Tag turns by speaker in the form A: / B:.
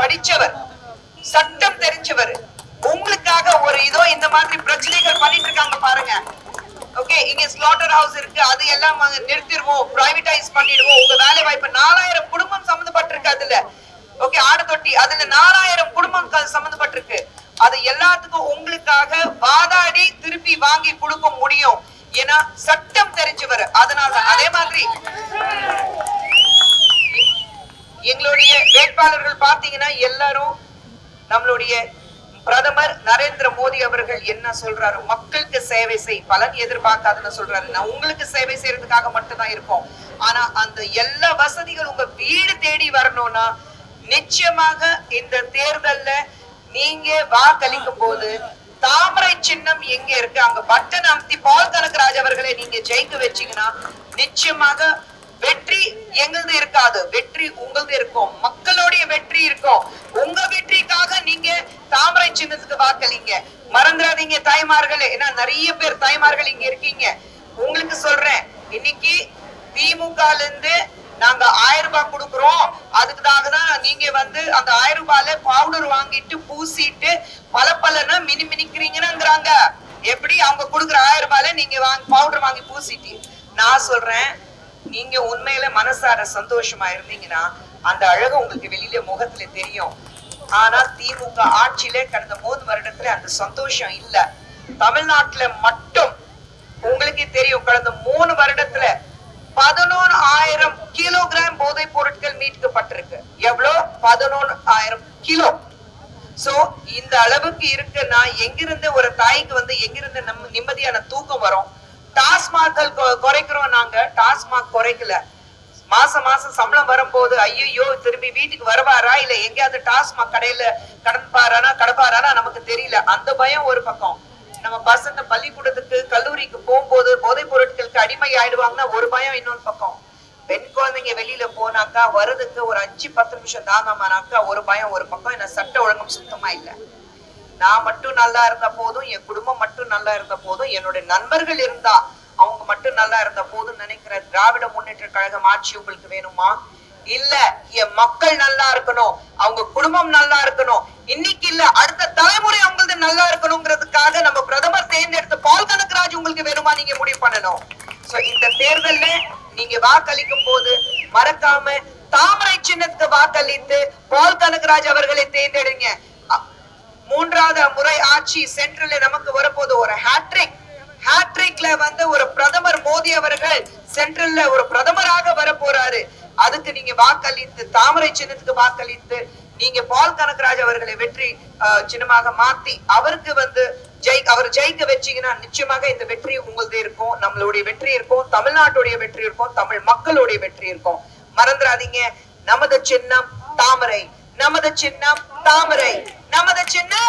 A: படிச்சவர், சட்டம் தெரிஞ்சவர். உங்களுக்காக ஒரு இதோ இந்த மாதிரி பிரச்சனைகள் பண்ணிட்டு இருக்காங்க பாருங்க. ஓகே, இங்க ஸ்லாட்டர் ஹவுஸ் இருக்கு, அது எல்லாம் நிறுத்திடுவோம், பிரைவேடைஸ் பண்ணிடுவோம். உங்க வேலை வாய்ப்பு 4000 குடும்பம் சம்பந்தப்பட்டிருக்கு அதுல. ஓகே, ஆடு தொட்டி அதுல 4000 குடும்பம் சம்பந்தப்பட்டிருக்கு. அது எல்லாத்துக்கும் உங்களுக்காக வாதாடி திருப்பி வாங்கி கொடுக்க முடியும். ஏன்னா சட்டம் தெரிஞ்சவர். அதனால அதே மாதிரி எங்களுடைய வேட்பாளர்கள் பாத்தீங்கன்னா எல்லாரும் நம்மளுடைய பிரதமர் நரேந்திர மோடி அவர்கள் என்ன சொல்றாரு, மக்களுக்கு சேவை செய், பலன் எதிர்பார்க்காதுன்னு சொல்றாரு. நான் உங்களுக்கு சேவை செய்யறதுக்காக மட்டும்தான் இருக்கோம். ஆனா அந்த எல்லா வசதிகள் உங்க வீடு தேடி வரணும்னா நிச்சயமாக இந்த தேர்தல்ல நீங்க வாக்களிக்கும் போது தாமரை சின்னம் எங்க இருக்கு அங்க பட்டன் அமுத்தி பால் கனகராஜ் அவர்களை நீங்க ஜெயிக்க வச்சீங்கன்னா நிச்சயமாக வெற்றி எங்களது இருக்காது, வெற்றி உங்களது இருக்கும், மக்களுடைய வெற்றி இருக்கும். உங்க வெற்றிக்காக நீங்க தாமரை சின்னத்துக்கு வாக்களிங்க. மறந்துடாதீங்க தாய்மார்களே, ஏன்னா நிறைய பேர் தாய்மார்கள் இங்க இருக்கீங்க. உங்களுக்கு சொல்றேன், இன்னைக்கு திமுக இருந்து நாங்க 1000 ரூபாய் கொடுக்குறோம், அதுக்காக தான் நீங்க வந்து அந்த 1000 ரூபாயில பவுடர் வாங்கிட்டு பூசிட்டு பல மினிக்கிறீங்கிறாங்க. எப்படி அவங்க கொடுக்குற 1000 ரூபாயில நீங்க பவுடர் வாங்கி பூசிட்டு, நான் சொல்றேன் நீங்க உண்மையில மனசார சந்தோஷமா இருந்தீங்கன்னா அந்த அழகு உங்களுக்கு வெளியில முகத்துல தெரியும். ஆனா திமுக ஆட்சியில கடந்த 3 வருடத்துல அந்த சந்தோஷம் இல்ல. தமிழ்நாட்டுல மட்டும் உங்களுக்கு தெரியும், கடந்த 3 வருடத்துல 11,000 கிலோகிராம் போதைப் பொருட்கள் மீட்கப்பட்டிருக்கு. எவ்வளவு? 11,000 கிலோ. சோ இந்த அளவுக்கு இருக்குன்னா எங்கிருந்து ஒரு தாய்க்கு வந்து எங்கிருந்து நிம்மதியான தூக்கம் வரும்? டாஸ்மாக்கள் குறைக்கிறோம் நாங்க, டாஸ்மாக் குறைக்கல. மாசம் சம்பளம் வரும்போது ஐயோ திரும்பி வீட்டுக்கு வருவாரா இல்ல எங்கேயாவது டாஸ்மாக் கடையில கடப்பாரானா நமக்கு தெரியல. அந்த பயம் ஒரு பக்கம். நம்ம பசங்க பள்ளிக்கூடத்துக்கு கல்லூரிக்கு போகும்போது போதைப் பொருட்களுக்கு அடிமை ஆயிடுவாங்கன்னா ஒரு பயம் இன்னொரு பக்கம். பெண் குழந்தைங்க வெளியில போனாக்கா வரதுக்கு ஒரு 5-10 நிமிஷம் தாங்கமானாக்கா ஒரு பயம் ஒரு பக்கம். என்ன சட்ட ஒழுங்கும் சுத்தமா இல்ல. நான் மட்டும் நல்லா இருந்த போதும், என் குடும்பம் மட்டும் நல்லா இருந்த போதும், என்னுடைய நண்பர்கள் இருந்தா அவங்க மட்டும் நல்லா இருந்த போதும் நினைக்கிற திராவிட முன்னேற்ற கழகம் ஆட்சி உங்களுக்கு வேணுமா? இல்ல, என் மக்கள் நல்லா இருக்கணும், அவங்க குடும்பம் நல்லா இருக்கணும், இன்னைக்கு இல்ல அடுத்த தலைமுறை அவங்களுக்கு நல்லா இருக்கணும்ங்கிறதுக்காக நம்ம பிரதமர் தேர்ந்தெடுத்த பால் கனகராஜ் உங்களுக்கு வேணுமா? நீங்க முடிவு பண்ணணும். சோ இந்த தேர்தல்ல நீங்க வாக்களிக்கும் போது மறக்காம தாமரை சின்னத்துக்கு வாக்களித்து பால் கனகராஜ் அவர்களை தேர்ந்தெடுங்க. 3வது முறை ஆட்சி சென்ட்ரல்ல நமக்கு வரப்போது ஒரு ஹேட்ரிக்ல வந்து ஒரு பிரதமர் மோடி அவர்கள் சென்ட்ரல்ல ஒரு பிரதமராக வர போறாரு. அதுக்கு நீங்க வாக்களித்து தாமரை சின்னத்துக்கு வாக்களித்து நீங்க பால் கனகராஜ் அவர்களை வெற்றி சின்னமாக மாத்தி அவருக்கு வந்து அவர் ஜெயிக்க வச்சீங்கன்னா நிச்சயமாக இந்த வெற்றி உங்களது இருக்கும், நம்மளுடைய வெற்றி இருக்கும், தமிழ்நாட்டுடைய வெற்றி இருக்கும், தமிழ் மக்களுடைய வெற்றி இருக்கும். மறந்துடாதீங்க, நமது சின்னம் தாமரை, நமது சின்னம் தாமரை, நமது சின்னம்